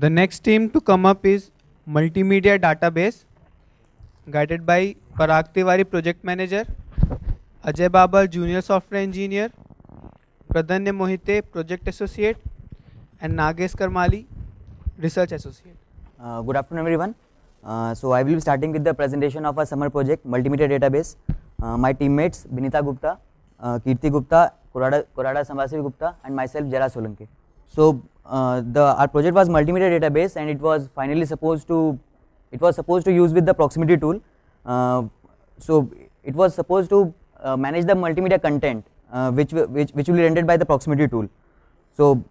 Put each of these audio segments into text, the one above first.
The next team to come up is Multimedia Database, guided by Parag Tiwari, Project Manager, Ajay Babar, Junior Software Engineer, Pradanya Mohite, Project Associate, and Nagesh Karmali, Research Associate. Good afternoon, everyone. So I will be starting with the presentation of our summer project, Multimedia Database. My teammates, Binita Gupta, Kirti Gupta, Korada Sambasiv Gupta, and myself, Jara Solanki. So our project was Multimedia Database, and it was supposed to use with the proximity tool. So it was supposed to manage the multimedia content, which will be rendered by the proximity tool. So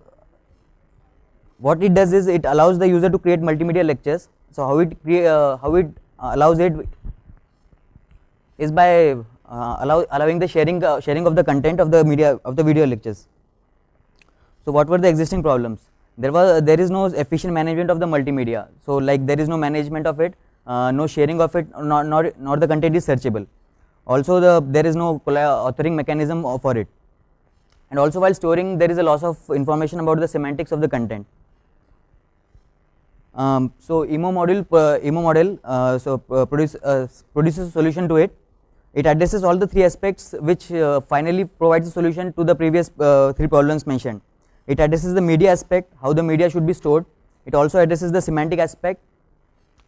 what it does is it allows the user to create multimedia lectures. So how it allows it is by allowing the sharing of the content of the video lectures. So what were the existing problems? There is no efficient management of the multimedia. So like there is no management of it, no sharing of it, nor the content is searchable. Also there is no authoring mechanism for it. And also while storing, there is a loss of information about the semantics of the content. So EMO model produces a solution to it. It addresses all the three aspects, which finally provides a solution to the previous three problems mentioned. It addresses the media aspect, how the media should be stored. It also addresses the semantic aspect,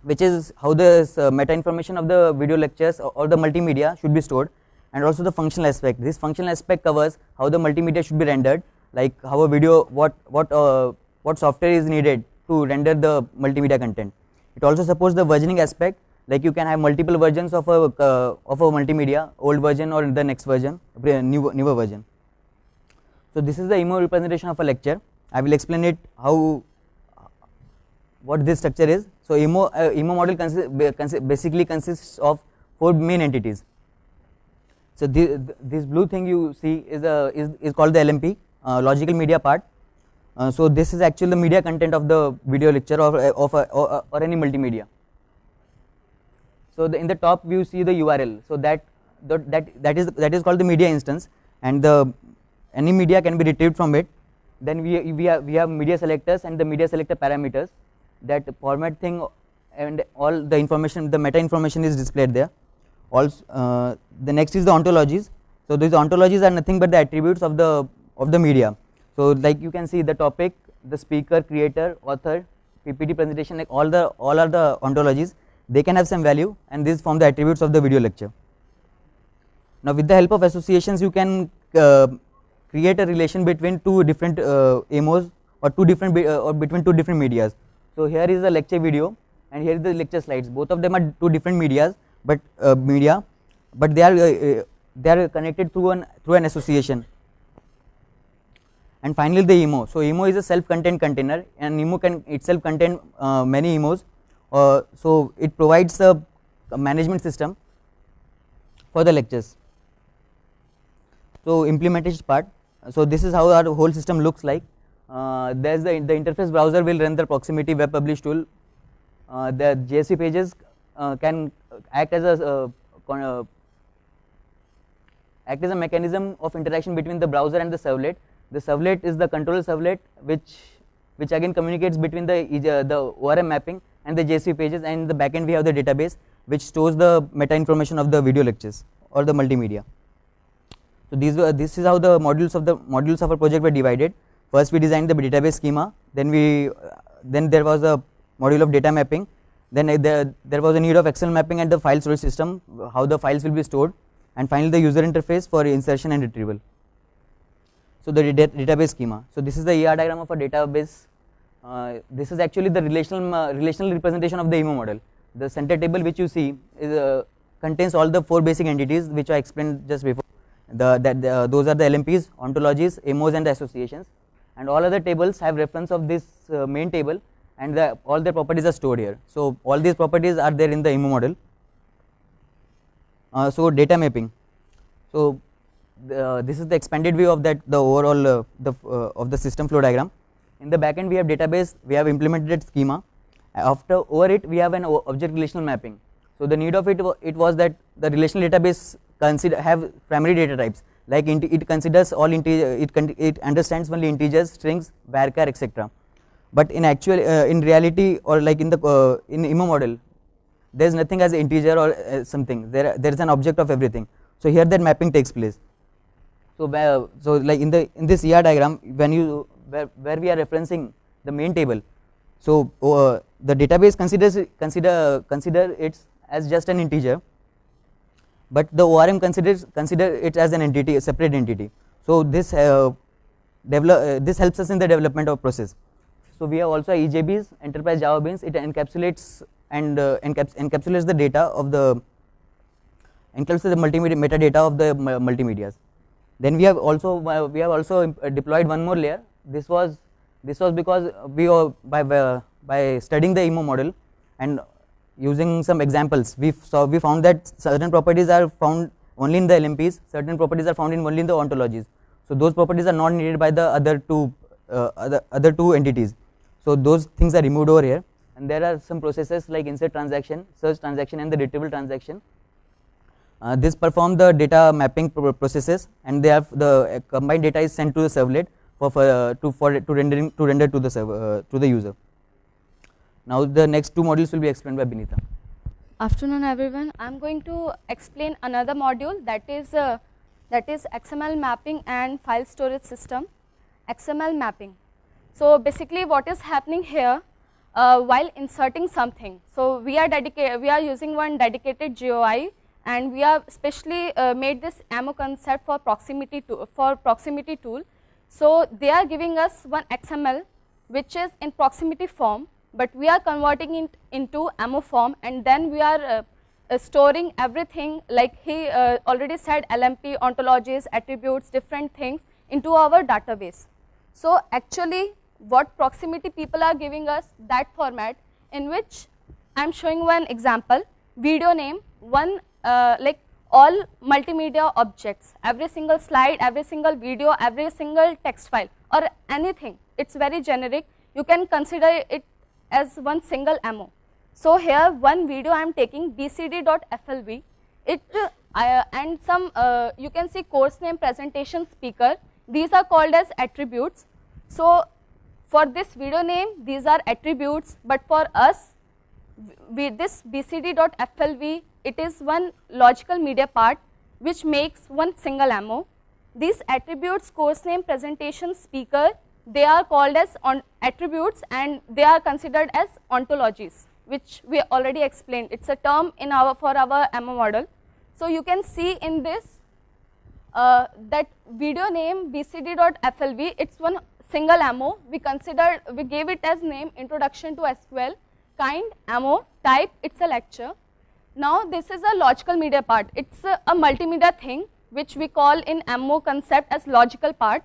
which is how the meta information of the video lectures or the multimedia should be stored, and also the functional aspect. This functional aspect covers how the multimedia should be rendered, like how a video, what software is needed to render the multimedia content. It also supports the versioning aspect, like you can have multiple versions of a multimedia, old version or the next version, newer version. So this is the EMO representation of a lecture. I will explain it what this structure is. So EMO model basically consists of four main entities. So this blue thing you see is called the LMP, logical media part. So this is actually the media content of the video lecture or any multimedia. So in the top view you see the URL. So that is called the media instance, and any media can be retrieved from it. Then we have media selectors and the media selector parameters. That format thing and all the information, the meta information is displayed there. Also, the next is the ontologies. So these ontologies are nothing but the attributes of the media. So like you can see the topic, the speaker, creator, author, PPT presentation, like all are the ontologies. They can have some value, and these form the attributes of the video lecture. Now with the help of associations, you can create a relation between two different EMOs or between two different medias. So here is the lecture video, and here is the lecture slides. Both of them are two different medias, but they are connected through an association. And finally the EMO. So EMO is a self-contained container, and EMO can itself contain many EMOs. So it provides a management system for the lectures. So implementation part. So this is how our whole system looks like. There's the interface browser will run the proximity web publish tool. The JSP pages can act as a mechanism of interaction between the browser and the servlet. The servlet is the control servlet, which again communicates between the ORM mapping and the JSP pages, and in the backend we have the database which stores the meta information of the video lectures or the multimedia. So this is how the modules of our project were divided. First we designed the database schema, then there was a module of data mapping, then there was a need of Excel mapping and the file storage system, how the files will be stored, and finally the user interface for insertion and retrieval. So the database schema. So this is the ER diagram of a database. This is actually the relational representation of the EMO model. The center table which you see contains all the four basic entities which I explained just before. Those are the LMPs, ontologies, EMOs, and the associations. And all other tables have reference of this main table, and all their properties are stored here. So all these properties are there in the EMO model. So data mapping. So this is the expanded view of the overall of the system flow diagram. In the backend we have database, we have implemented schema. Over it we have an object relational mapping. So the need of it was that the relational database have primary data types, like it considers all integer, it understands only integers, strings, varchar, etc. but in actual in reality, or like in the in IMO model, there is nothing as integer or something. There is an object of everything. So here that mapping takes place. So like in this ER diagram, when you where we are referencing the main table, so the database consider it as just an integer, but the ORM consider it as an entity, a separate entity. So this this helps us in the development of process. So we have also EJBs, enterprise Java Beans. It encapsulates and encapsulates the data of the multimedia metadata of the multimedias. Then we have also deployed one more layer. This was because we by studying the IMO model and using some examples, we found that certain properties are found only in the LMPs, certain properties are found only in the ontologies. So those properties are not needed by the other two entities. So those things are removed over here, and there are some processes like insert transaction, search transaction, and the retrieval transaction. This perform the data mapping processes, and they have the combined data is sent to the servlet to render to the server to the user. Now the next two modules will be explained by Binita. Afternoon everyone. I am going to explain another module that is XML mapping and file storage system. XML mapping. So basically what is happening here while inserting something. So we are using one dedicated GUI, and we have specially made this AMO concept for proximity tool. So they are giving us one XML which is in proximity form, but we are converting it into AMO form, and then we are storing everything, like he already said, LMP, ontologies, attributes, different things into our database. So actually what proximity people are giving us, that format in which I am showing one example, video name, one like all multimedia objects, every single slide, every single video, every single text file or anything, it is very generic, you can consider it as one single AMO. So here one video I am taking bcd.flv, it and some you can see course name, presentation, speaker, these are called as attributes. So for this video name these are attributes, but for us this bcd.flv, it is one logical media part which makes one single AMO. These attributes, course name, presentation, speaker, they are called as attributes, and they are considered as ontologies, which we already explained. It's a term in for our AMO model. So you can see in this that video name bcd.flv, it's one single AMO. We gave it as name introduction to SQL, kind AMO, type, it's a lecture. Now this is a logical media part. It's a multimedia thing which we call in AMO concept as logical part.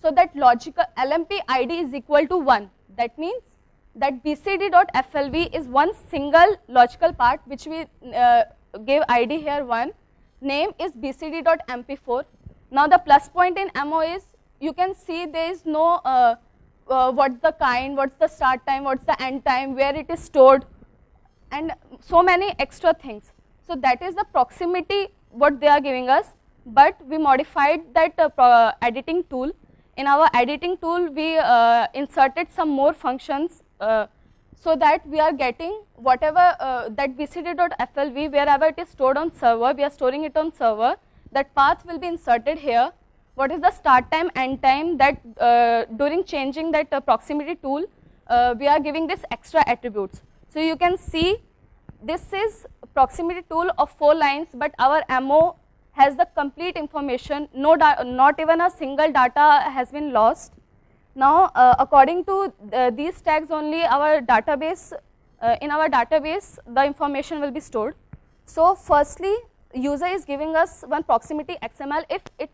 So that logical LMP ID is equal to 1. That means that bcd.flv is one single logical part which we gave ID here 1. Name is bcd.mp4. Now the plus point in AMO is, you can see there is no what's the kind, what's the start time, what's the end time, where it is stored, and so many extra things. So that is the proximity what they are giving us, but we modified that editing tool. In our editing tool we inserted some more functions so that we are getting whatever that bcd.flv, wherever it is stored on server, we are storing it on server, that path will be inserted here. What is the start time, end time, that during changing that proximity tool we are giving this extra attributes. So you can see this is proximity tool of 4 lines, but our AMO has the complete information, not even a single data has been lost. Now according to these tags only our database, in our database the information will be stored. So firstly user is giving us one proximity XML if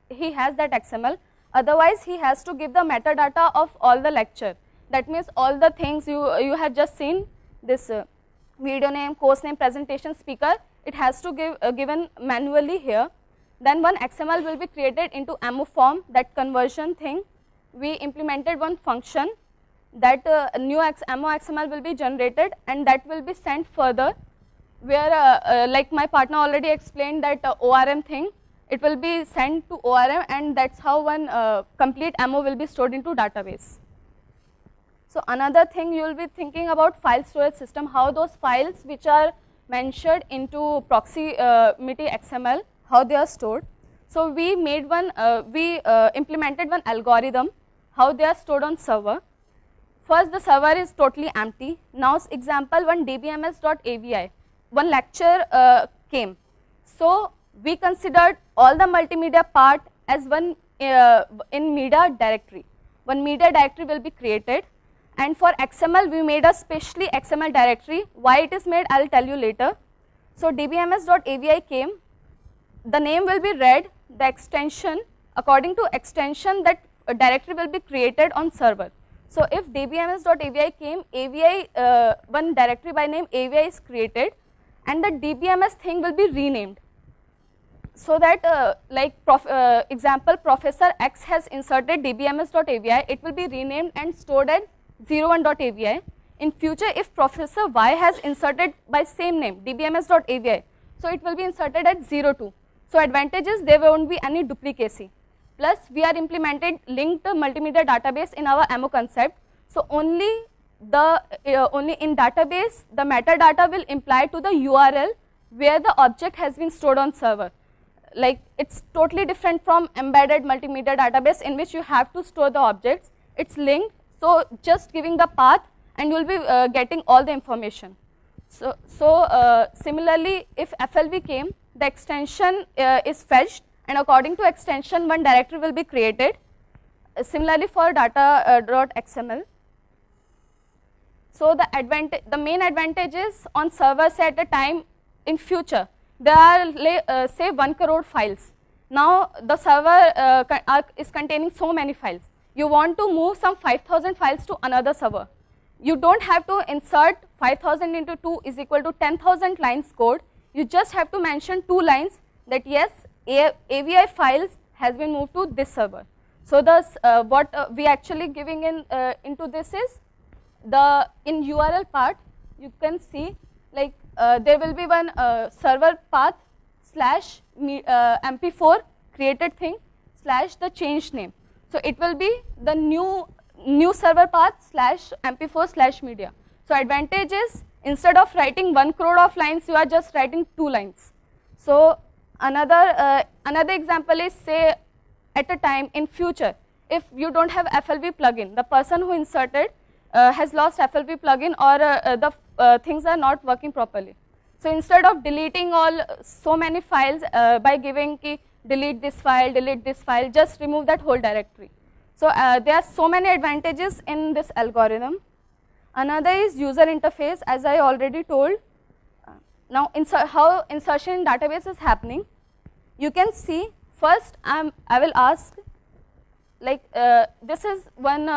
he has that XML, otherwise he has to give the metadata of all the lecture. That means all the things you have just seen, this video name, course name, presentation, speaker, it has to give given manually here. Then one XML will be created into AMO form, that conversion thing. We implemented one function that new AMO XML will be generated, and that will be sent further, where like my partner already explained that ORM thing, it will be sent to ORM, and that's how one complete AMO will be stored into database. So another thing you will be thinking about file storage system, how those files which are mentioned into proximity XML, how they are stored. So we made one, implemented one algorithm, how they are stored on server. First, the server is totally empty. Now, example one dbms.avi, one lecture came. So we considered all the multimedia part as one in media directory. One media directory will be created, and for XML we made a specially XML directory. Why it is made, I will tell you later. So dbms.avi came, the name will be read, the extension, according to extension that directory will be created on server. So if dbms.avi came, avi, one directory by name avi is created, and the dbms thing will be renamed. So that example Professor X has inserted dbms.avi, it will be renamed and stored at 01.avi. In future, if Professor Y has inserted by same name dbms.avi, so it will be inserted at 02. So advantage is there won't be any duplicacy. Plus we are implemented linked multimedia database in our AMO concept. So only in database the metadata will imply to the URL where the object has been stored on server. Like it's totally different from embedded multimedia database in which you have to store the objects. It's linked, so just giving the path and you will be getting all the information. So similarly, if FLV came, the extension is fetched, and according to extension one directory will be created. Similarly for data.xml. So the main advantage is on servers at a time in future there are say 1 crore files. Now the server is containing so many files. You want to move some 5000 files to another server. You don't have to insert 5000 into 2 is equal to 10,000 lines code. You just have to mention 2 lines that yes, AVI files has been moved to this server. So what we actually giving in into this is in URL part you can see like there will be one server path slash mp4 created thing slash the change name. So it will be the new server path slash mp4 slash media. So advantage is instead of writing 1 crore of lines you are just writing 2 lines. So another example is say at a time in future if you don't have FLV plugin, the person who inserted has lost FLV plugin or the things are not working properly. So instead of deleting so many files by giving delete this file, just remove that whole directory. So there are so many advantages in this algorithm. Another is user interface, as I already told. Now how insertion in database is happening. You can see first I will ask like this is one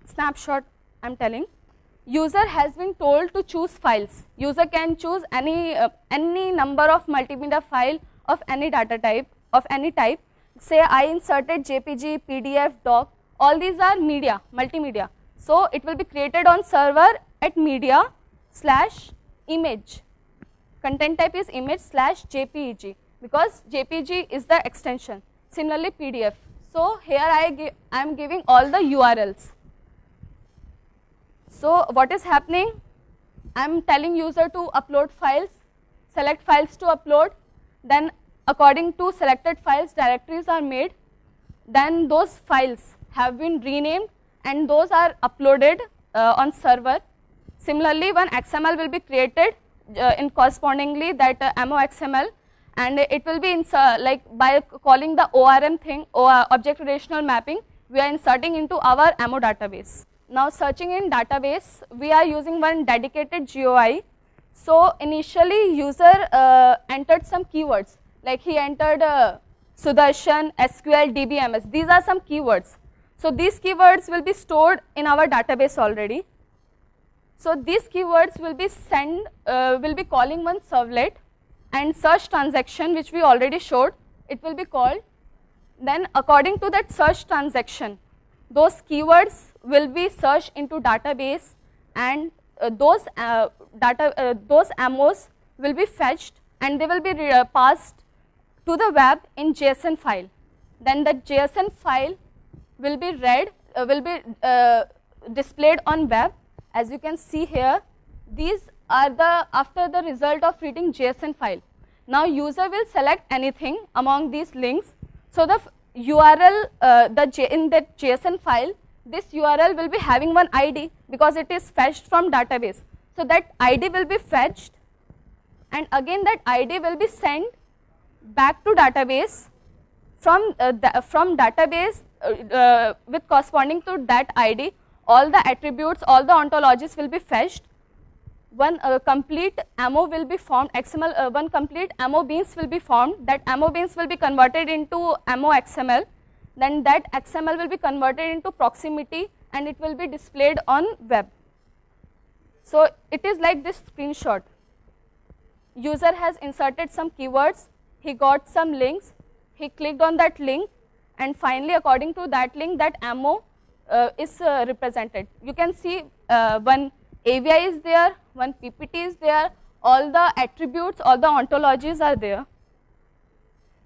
snapshot I am telling. User has been told to choose files. User can choose any number of multimedia file of any data type, of any type. Say I inserted JPG, PDF, doc, all these are media, multimedia. So it will be created on server at media slash image. Content type is image slash JPEG because JPG is the extension. Similarly PDF. So here I am giving all the URLs. So what is happening? I am telling user to upload files, select files to upload, then according to selected files directories are made, then those files have been renamed and those are uploaded on server. Similarly one XML will be created in correspondingly that AMO XML, and it will be like by calling the ORM thing or object relational mapping we are inserting into our AMO database. Now searching in database we are using one dedicated GUI. So initially user entered some keywords like he entered Sudarshan, SQL, DBMS, these are some keywords. So these keywords will be stored in our database already. So these keywords will be calling one servlet and search transaction which we already showed, it will be called. Then according to that search transaction, those keywords will be searched into database and those AMOs will be fetched and they will be passed to the web in JSON file. Then the JSON file will be read, displayed on web. As you can see here, these are the after the result of reading JSON file. Now user will select anything among these links. So the URL in that JSON file, this URL will be having one ID because it is fetched from database. So that ID will be fetched, and again that ID will be sent back to database. From database with corresponding to that ID, all the attributes, all the ontologies will be fetched. One complete ammo will be formed, XML, one complete ammo beans will be formed. That ammo beans will be converted into ammo XML. Then that XML will be converted into proximity and it will be displayed on web. So it is like this screenshot. User has inserted some keywords, he got some links, he clicked on that link, and finally according to that link that ammo is represented. You can see one AVI is there, one PPT is there, all the attributes, all the ontologies are there.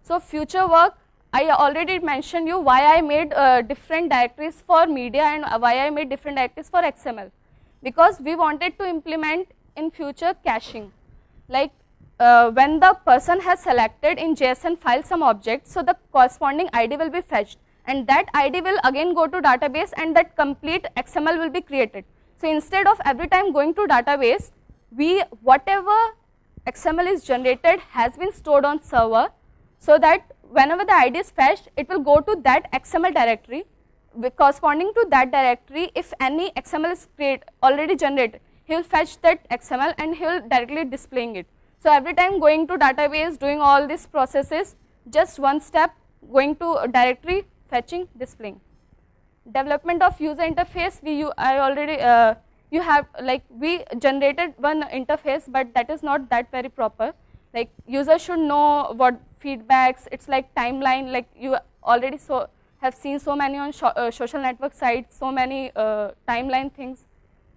So future work, I already mentioned you why I made different directories for media and why I made different directories for XML. Because we wanted to implement in future caching. Like when the person has selected in JSON file some object, so the corresponding ID will be fetched, and that ID will again go to database and that complete XML will be created. So instead of every time going to database, whatever XML is generated has been stored on server, so that whenever the ID is fetched, it will go to that XML directory. Corresponding to that directory, if any XML is already generated, he will fetch that XML and he will directly displaying it. So every time going to database, doing all these processes, just one step, going to directory, fetching, displaying. Development of user interface, we generated one interface, but that is not that very proper. Like user should know what feedbacks, it's like timeline, like you already have seen so many on social network sites, so many timeline things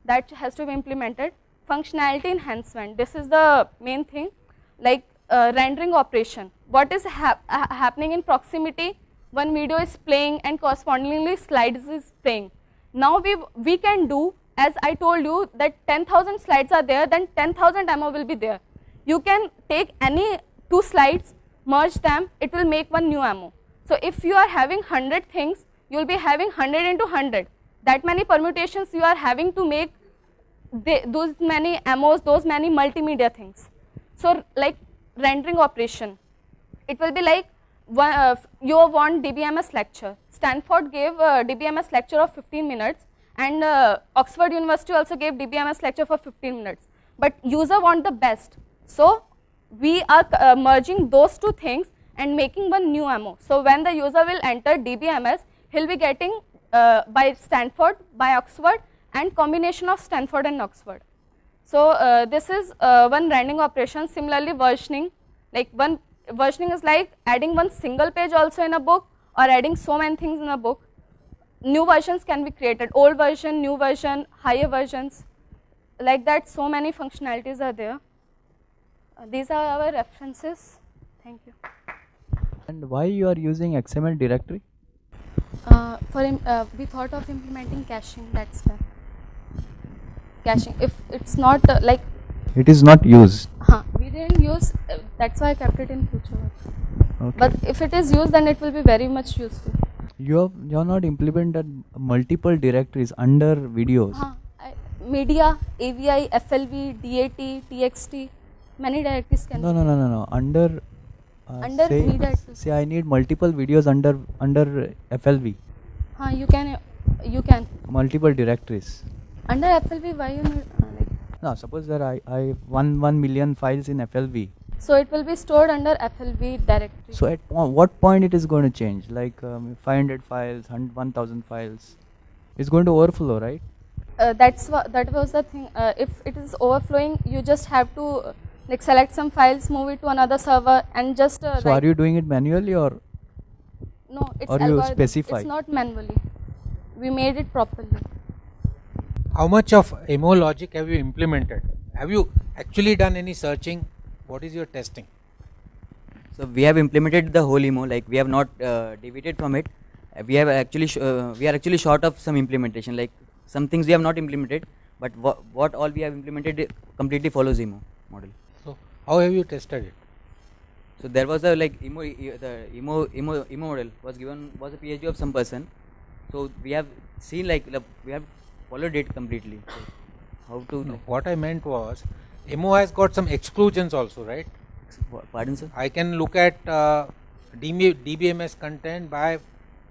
that has to be implemented. Functionality enhancement, this is the main thing, like rendering operation. What is happening in proximity? One video is playing and correspondingly slides is playing. Now we can do, as I told you, that 10,000 slides are there, then 10,000 ammo will be there. You can take any 2 slides, merge them, it will make one new ammo. So if you are having 100 things, you will be having 100 into 100. That many permutations you are having to make those many ammos, those many multimedia things. So like rendering operation, it will be like you want DBMS lecture. Stanford gave a DBMS lecture of 15 minutes and Oxford University also gave DBMS lecture for 15 minutes. But user want the best. So we are merging those 2 things and making one new ammo. So when the user will enter DBMS, he will be getting by Stanford, by Oxford, and combination of Stanford and Oxford. So this is one rendering operation. Similarly versioning, like one versioning is like adding one single page also in a book or adding so many things in a book. New versions can be created, old version, new version, higher versions, like that. So many functionalities are there. These are our references. Thank you. And why you are using XML directory? We thought of implementing caching, that's why. Caching, if it's not like It is not used. we didn't use, that's why I kept it in future work. Okay. But if it is used, then it will be very much useful. You have not implemented multiple directories under videos. Media, AVI, FLV, DAT, TXT, many directories can be. No. Under media. Say I need multiple videos under FLV. You can. Multiple directories. Under FLV, why you need? No, suppose that I 1 million files in FLV. So it will be stored under FLV directory. So at what point it is going to change? Like 500 files, 1,000 files, it's going to overflow, right? That was the thing. If it is overflowing, you just have to like select some files, move it to another server, and just. So are you doing it manually or? No, it's or you specify? It's not manually. We made it properly. How much of MO logic have you implemented? Have you actually done any searching? What is your testing? So we have implemented the whole emo, like we have not deviated from it. We have actually we are actually short of some implementation. Like some things we have not implemented, but what all we have implemented completely follows EMO model. So how have you tested it? So there was a like EMO model was a PhD of some person. So we have seen we have followed it completely. So how to No, what I meant was EMO has got some exclusions also, right? pardon sir? I can look at DBMS content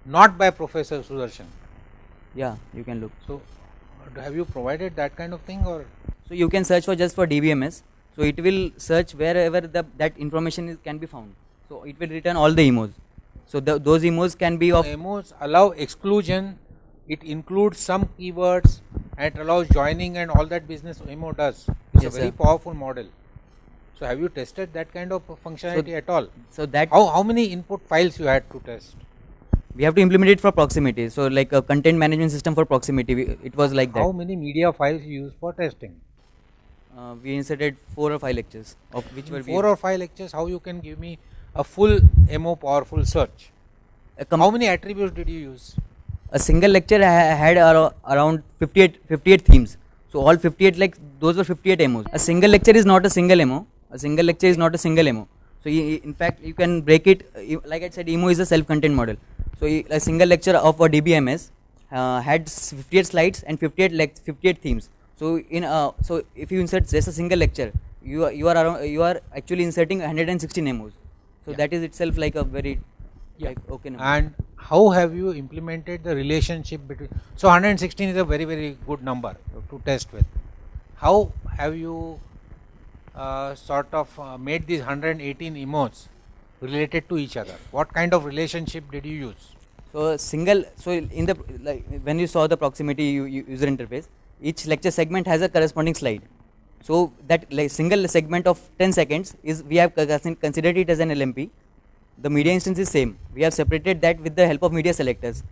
not by Professor Sudarshan. Yeah, you can look. So have you provided that kind of thing, or? So you can search for just for DBMS. So it will search wherever that information can be found. So it will return all the EMOs. So those EMOs can be of EMOs allow exclusion. It includes some keywords and it allows joining and all that business EMO does. It's Yes, a very sir. powerful model. So have you tested that kind of functionality at all? so that How many input files you had to test? we have to implement it for proximity. So like a content management system for proximity, it was like that. How many media files you use for testing? We inserted 4 or 5 lectures of which were 4 or 5 lectures. How you can give me a full MO powerful search? How many attributes did you use? a single lecture had around 58 themes. So all 58 those were 58 MOs. A single lecture is not a single MO. A single lecture is not a single MO. So in fact you can break it. Like I said, EMO is a self-contained model. So a single lecture of a DBMS had 58 slides and 58 themes. So so if you insert just a single lecture, you are actually inserting 116 MOs. So that is itself like a very okay number. And how have you implemented the relationship between? So 116 is a very, very good number to test with. How have you made these 118 EMOs related to each other? What kind of relationship did you use? So in the when you saw the proximity user interface, each lecture segment has a corresponding slide. So that single segment of 10 seconds is we have considered it as an LMP. The media instance is same. We have separated that with the help of media selectors.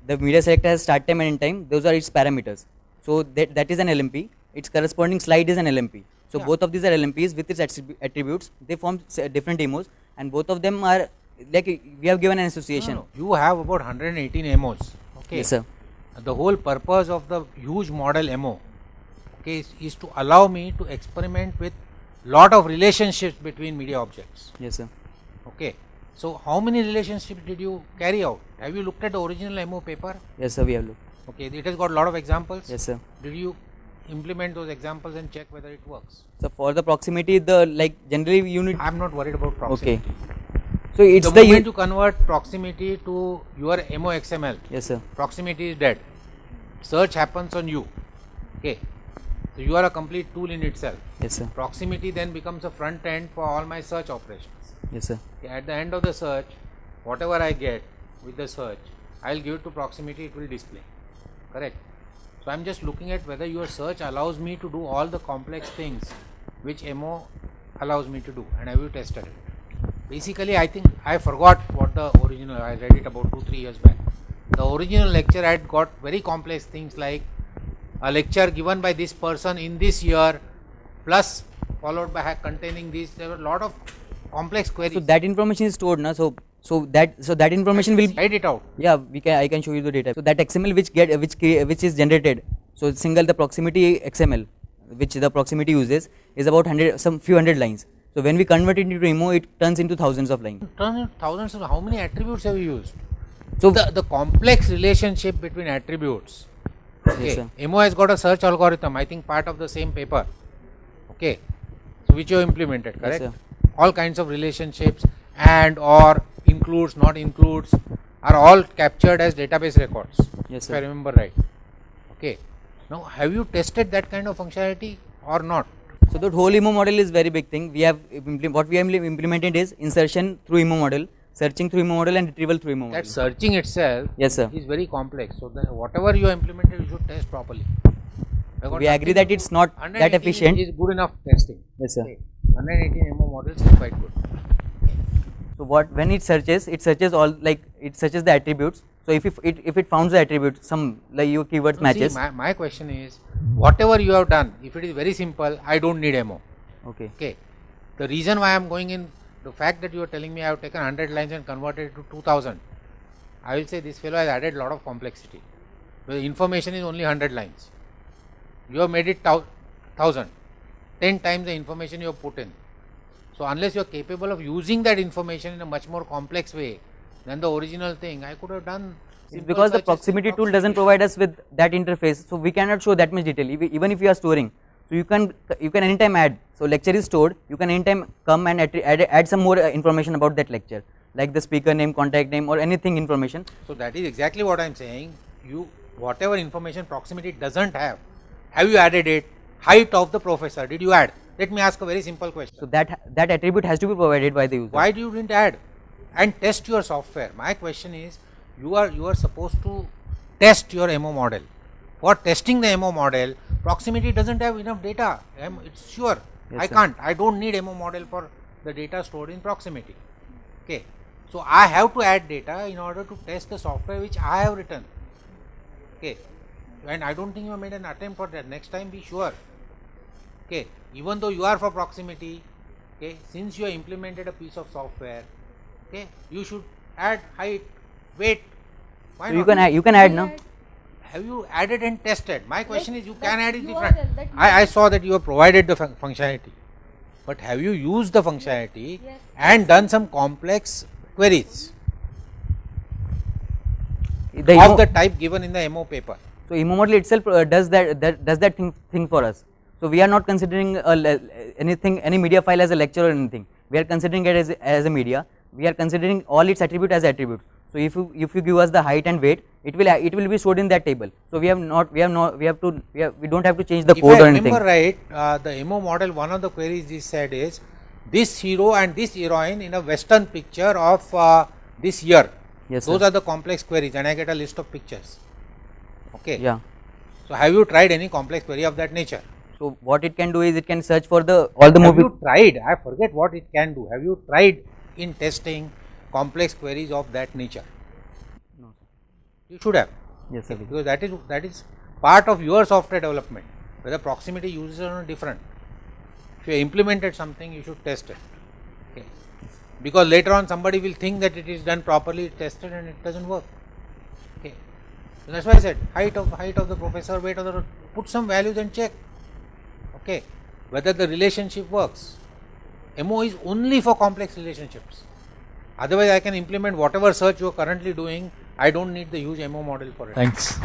The media selector has start time and end time. Those are its parameters. So that is an LMP. Its corresponding slide is an LMP. So both of these are LMPs with its attributes. They form different EMOs, and both of them are we have given an association. No. You have about 118 EMOs. Okay. Yes, sir. The whole purpose of the huge model MO, okay, is to allow me to experiment with lot of relationships between media objects. Yes, sir. Okay. So how many relationships did you carry out? Have you looked at the original MO paper? Yes, sir. We have looked. Okay. It has got a lot of examples. Yes, sir. Did you implement those examples and check whether it works? So for the proximity, generally you need. I am not worried about proximity. Okay. So it's the moment you convert proximity to your MO XML, yes, sir. proximity is dead. Search happens on you. Okay. So you are a complete tool in itself. Yes, sir. Proximity then becomes a front end for all my search operations. Yes, sir. Okay, at the end of the search, whatever I get with the search, I will give it to proximity, it will display. Correct. So I am just looking at whether your search allows me to do all the complex things which MO allows me to do, and have you tested it? Basically, I think I forgot what the original, I read it about 2-3 years back. The original lecture had got very complex things like a lecture given by this person in this year plus followed by containing this. There were a lot of complex queries. So that information is stored, na? So that information will write it out. Yeah, I can show you the data. So that XML which is generated. So the proximity XML which the proximity uses is about few hundred lines. So when we convert it into EMO, it turns into thousands of lines. Turn into thousands of, how many attributes have you used? So the complex relationship between attributes. Okay. Yes, sir. EMO has got a search algorithm, I think part of the same paper. Okay. So which you have implemented, correct? Yes, sir. All kinds of relationships and or includes, not includes are all captured as database records. Yes, if sir. I remember right. Okay. Now have you tested that kind of functionality or not? So the whole EMO model is very big thing. What we have implemented is insertion through EMO model, searching through EMO model, and retrieval through EMO model. That searching itself Yes, sir. is very complex. So whatever you have implemented, you should test properly. We agree that it's not that efficient. Is good enough testing. Yes, sir. Okay. 118 MO models is quite good. So when it searches the attributes. So if it finds the attribute, some your keywords matches. See, my question is, whatever you have done, if it is very simple, I don't need MO. Okay. Okay. The reason why I am going in, the fact that you are telling me I have taken 100 lines and converted it to 2000, I will say this fellow has added a lot of complexity. The information is only 100 lines. You have made it 1000, 10 times the information you have put in. So unless you are capable of using that information in a much more complex way than the original thing, I could have done. Because the proximity tool doesn't provide us with that interface, so we cannot show that much detail. Even if you are storing, so you can anytime add. So lecture is stored, you can anytime come and add some more information about that lecture, like the speaker name, contact name, or anything information. So that is exactly what I am saying. You whatever information proximity doesn't have you added it? Height of the professor, did you add? Let me ask a very simple question. So that attribute has to be provided by the user. Why you didn't add? And test your software. My question is, you are supposed to test your MO model. For testing the MO model, proximity doesn't have enough data. It's sure. Yes, I don't need MO model for the data stored in proximity. Okay. So I have to add data in order to test the software which I have written. Okay. And I don't think you have made an attempt for that. Next time be sure. Okay. Even though you are for proximity, okay, since you have implemented a piece of software, okay, you should add height, weight. Why So not? you can add now. Have you added and tested? My question is, you can add is URL different. that I saw that you have provided the functionality, but have you used the functionality Yes. and done some complex queries The of the type given in the MO paper? So Emo model itself does that thing for us. So we are not considering any media file as a lecture or anything. We are considering it as a media. We are considering all its attributes as attributes. So if you give us the height and weight, it will be stored in that table. So we don't have to change the code or anything. If I remember right, the MO model, one of the queries is said is this hero and this heroine in a western picture of this year. Yes, Those sir. are the complex queries, and I get a list of pictures. Okay. Yeah. So have you tried any complex query of that nature? So what it can do is it can search for all the Have movies. you tried? I forget what it can do. Have you tried in testing complex queries of that nature? No, sir. You should have. Yes, sir. Because that is part of your software development. Whether proximity uses are different. If you implemented something, you should test it. Okay. Because later on somebody will think that it is done properly, tested, and it doesn't work. Okay. So that's why I said height of the professor, weight of the, put some values and check. Okay, whether the relationship works. MO is only for complex relationships. Otherwise, I can implement whatever search you are currently doing. I don't need the huge MO model for it. Thanks.